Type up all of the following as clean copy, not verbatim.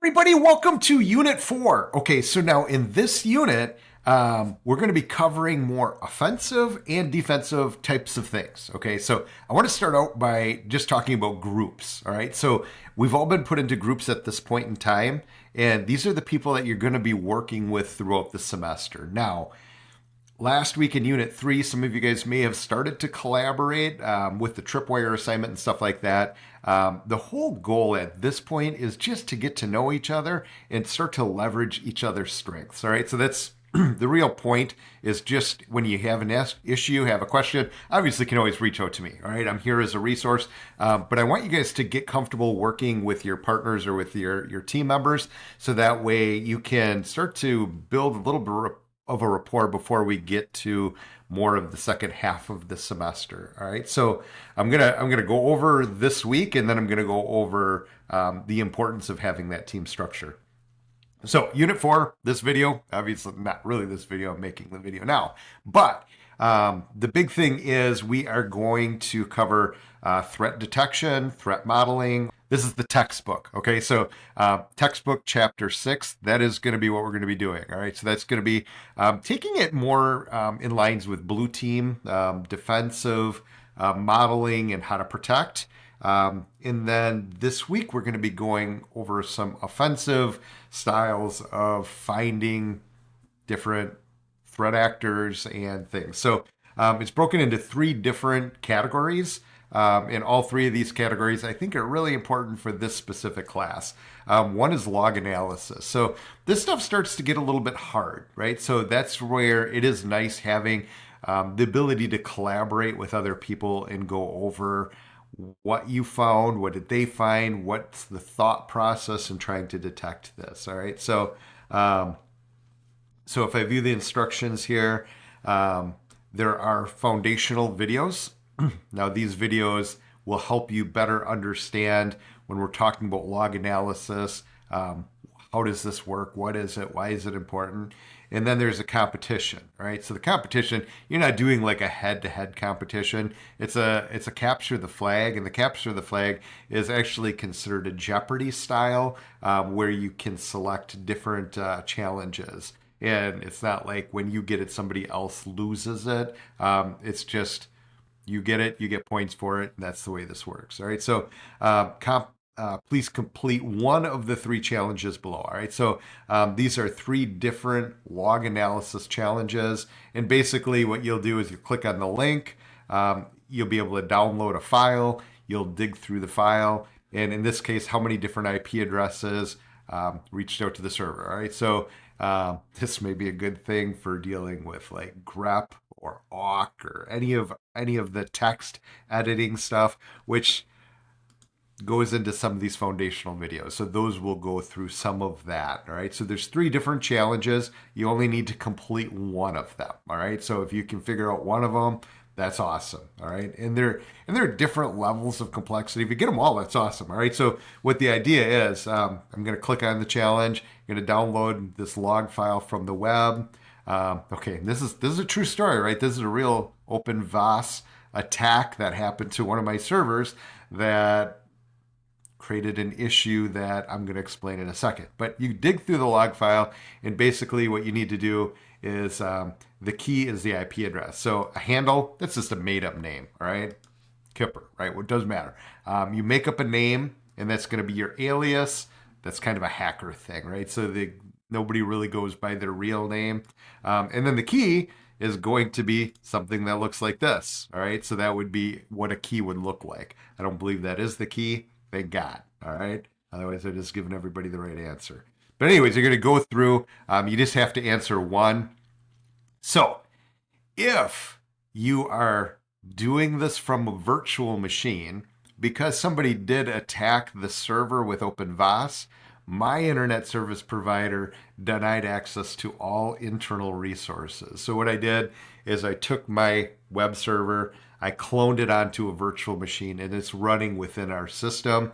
Everybody, welcome to Unit 4. Okay, so now in this unit, we're going to be covering more offensive and defensive types of things. Okay, so I want to start out by just talking about groups. All right, so we've all been put into groups at this point in time, and these are the people that you're going to be working with throughout the semester. Now, last week in Unit 3, some of you guys may have started to collaborate with the tripwire assignment and stuff like that. The whole goal at this point is just to get to know each other and start to leverage each other's strengths. All right, so that's the real point is just when you have an issue, have a question, obviously you can always reach out to me. All right, I'm here as a resource, but I want you guys to get comfortable working with your partners or with your team members so that way you can start to build a little bit of a rapport before we get to more of the second half of the semester. All right, so I'm gonna go over this week, and then I'm gonna go over the importance of having that team structure. So Unit 4, this video, obviously not really this video, I'm making the video now, but the big thing is we are going to cover threat detection, threat modeling. This is the textbook, okay? So textbook chapter 6, that is going to be what we're going to be doing, all right? So that's going to be taking it more in lines with blue team, defensive, modeling, and how to protect. And then this week, we're going to be going over some offensive styles of finding different threat actors and things. So it's broken into 3 different categories. And all 3 of these categories, I think, are really important for this specific class. One is log analysis. So this stuff starts to get a little bit hard, right? So that's where it is nice having the ability to collaborate with other people and go over what you found, what did they find, what's the thought process in trying to detect this, all right? So if I view the instructions here, there are foundational videos. Now, these videos will help you better understand when we're talking about log analysis. How does this work? What is it? Why is it important? And then there's a competition, right? So the competition, you're not doing like a head-to-head competition. It's a capture the flag, and the capture the flag is actually considered a Jeopardy style, where you can select different challenges. And it's not like when you get it, somebody else loses it. It's just you get it, you get points for it, and that's the way this works. All right, so please complete one of the 3 challenges below. All right, so these are 3 different log analysis challenges, and basically what you'll do is you click on the link, you'll be able to download a file, you'll dig through the file, and in this case, how many different IP addresses reached out to the server. All right, so this may be a good thing for dealing with like grep or awk or any of the text editing stuff, which goes into some of these foundational videos. So those will go through some of that. All right. So there's 3 different challenges. You only need to complete one of them. All right. So if you can figure out one of them, that's awesome. All right. And there are different levels of complexity. If you get them all, that's awesome. All right. So what the idea is, I'm going to click on the challenge. I'm going to download this log file from the web. Okay, this is a true story, right? This is a real open VAS attack that happened to one of my servers that created an issue that I'm going to explain in a second. But you dig through the log file, and basically what you need to do is the key is the IP address. So a handle, that's just a made-up name, all right? Kipper, right? Well, it doesn't matter. You make up a name, and that's going to be your alias. That's kind of a hacker thing, right? So nobody really goes by their real name. And then the key is going to be something that looks like this, all right? So that would be what a key would look like. I don't believe that is the key. Thank God, all right? Otherwise, I've just given everybody the right answer. But anyways, you're going to go through. You just have to answer one. So if you are doing this from a virtual machine, because somebody did attack the server with OpenVAS, my internet service provider denied access to all internal resources. So what I did is I took my web server, I cloned it onto a virtual machine, and it's running within our system.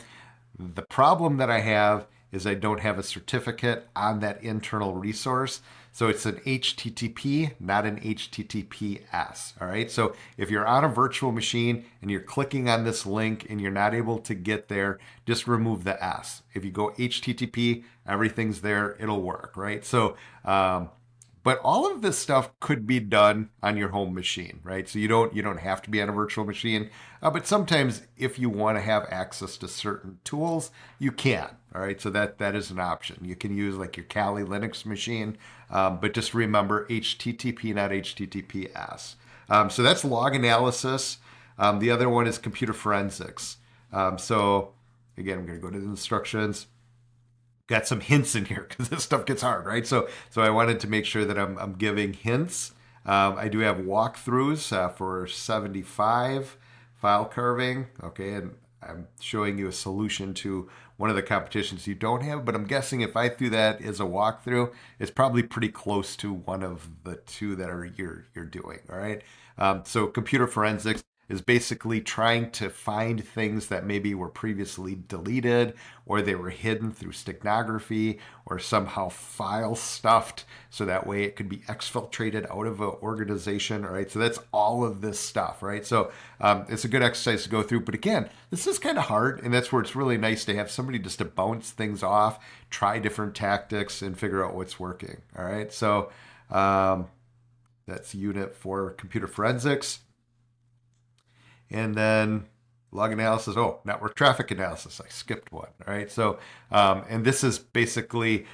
The problem that I have is I don't have a certificate on that internal resource. So it's an HTTP, not an HTTPS. All right. So if you're on a virtual machine and you're clicking on this link and you're not able to get there, just remove the S. If you go HTTP, everything's there. It'll work. Right. So, but all of this stuff could be done on your home machine, right? So you don't have to be on a virtual machine, but sometimes if you want to have access to certain tools, you can. All right, so that is an option. You can use like your Kali Linux machine, but just remember HTTP, not HTTPS. So that's log analysis. The other one is computer forensics. So again, I'm going to go to the instructions. Got some hints in here because this stuff gets hard, right? So I wanted to make sure that I'm giving hints. I do have walkthroughs for 75 file carving, okay, and I'm showing you a solution to one of the competitions you don't have, but I'm guessing if I threw that as a walkthrough, it's probably pretty close to one of the two that you're doing, all right? So computer forensics is basically trying to find things that maybe were previously deleted or they were hidden through steganography or somehow file stuffed so that way it could be exfiltrated out of an organization, right? So that's all of this stuff, right? So it's a good exercise to go through. But again, this is kind of hard, and that's where it's really nice to have somebody just to bounce things off, try different tactics, and figure out what's working, all right? So that's Unit for computer forensics. And then log analysis, network traffic analysis. I skipped one, all right? So, and this is basically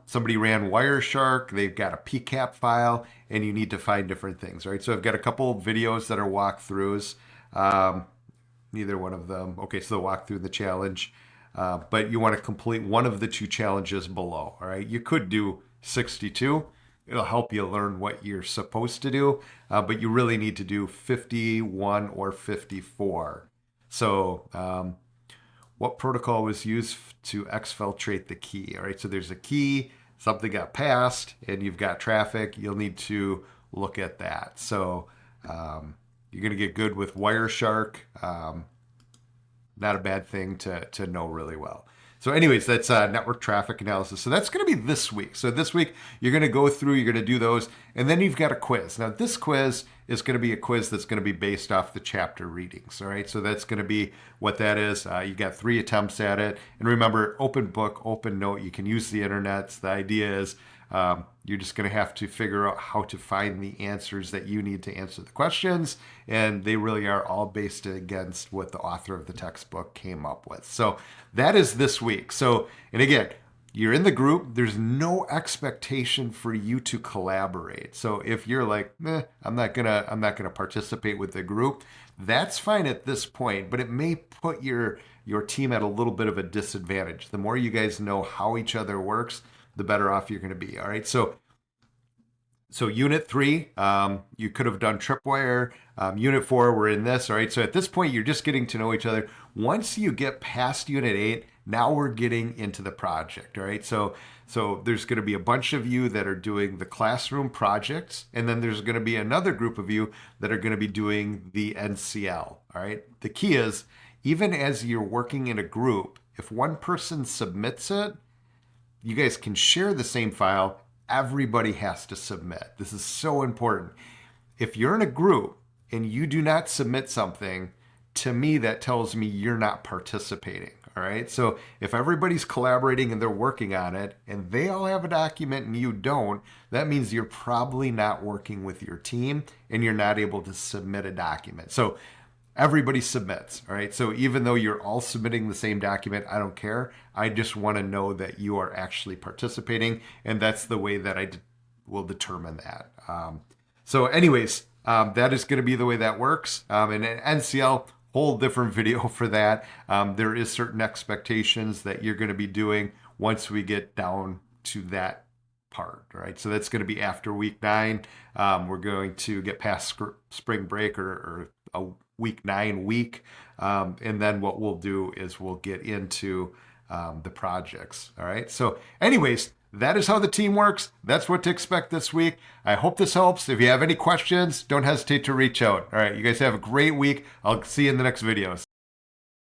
somebody ran Wireshark, they've got a PCAP file, and you need to find different things, right? So I've got a couple of videos that are walkthroughs, neither one of them. Okay, so the walkthrough, the challenge, but you want to complete one of the two challenges below, all right? You could do 62. It'll help you learn what you're supposed to do, but you really need to do 51 or 54. So what protocol was used to exfiltrate the key? All right, so there's a key, something got passed, and you've got traffic. You'll need to look at that. So you're going to get good with Wireshark. Not a bad thing to know really well. So anyways, that's network traffic analysis. So that's going to be this week. So this week, you're going to go through, you're going to do those, and then you've got a quiz. Now, this quiz is going to be a quiz that's going to be based off the chapter readings, all right? So that's going to be what that is. You got 3 attempts at it. And remember, open book, open note. You can use the internet. The idea is you're just going to have to figure out how to find the answers that you need to answer the questions. And they really are all based against what the author of the textbook came up with. So that is this week. So, and again, you're in the group. There's no expectation for you to collaborate. So if you're like, I'm not gonna participate with the group, that's fine at this point, but it may put your team at a little bit of a disadvantage. The more you guys know how each other works, the better off you're going to be. All right. So Unit 3, you could have done tripwire. Unit 4, we're in this. All right. So at this point, you're just getting to know each other. Once you get past Unit 8, now we're getting into the project. All right. So there's going to be a bunch of you that are doing the classroom projects, and then there's going to be another group of you that are going to be doing the NCL. All right. The key is, even as you're working in a group, if one person submits it, you guys can share the same file. Everybody has to submit. This is so important. If you're in a group and you do not submit something, to me, that tells me you're not participating. All right. So if everybody's collaborating and they're working on it and they all have a document and you don't, that means you're probably not working with your team and you're not able to submit a document. So everybody submits, all right? So even though you're all submitting the same document, I don't care. I just want to know that you are actually participating, and that's the way that I will determine that. So anyways, that is going to be the way that works. And an NCL, whole different video for that. There is certain expectations that you're going to be doing once we get down to that part, right? So that's going to be after week 9. We're going to get past spring break or a week 9 week. And then what we'll do is we'll get into the projects. All right. So anyways, that is how the team works. That's what to expect this week. I hope this helps. If you have any questions, don't hesitate to reach out. All right. You guys have a great week. I'll see you in the next videos.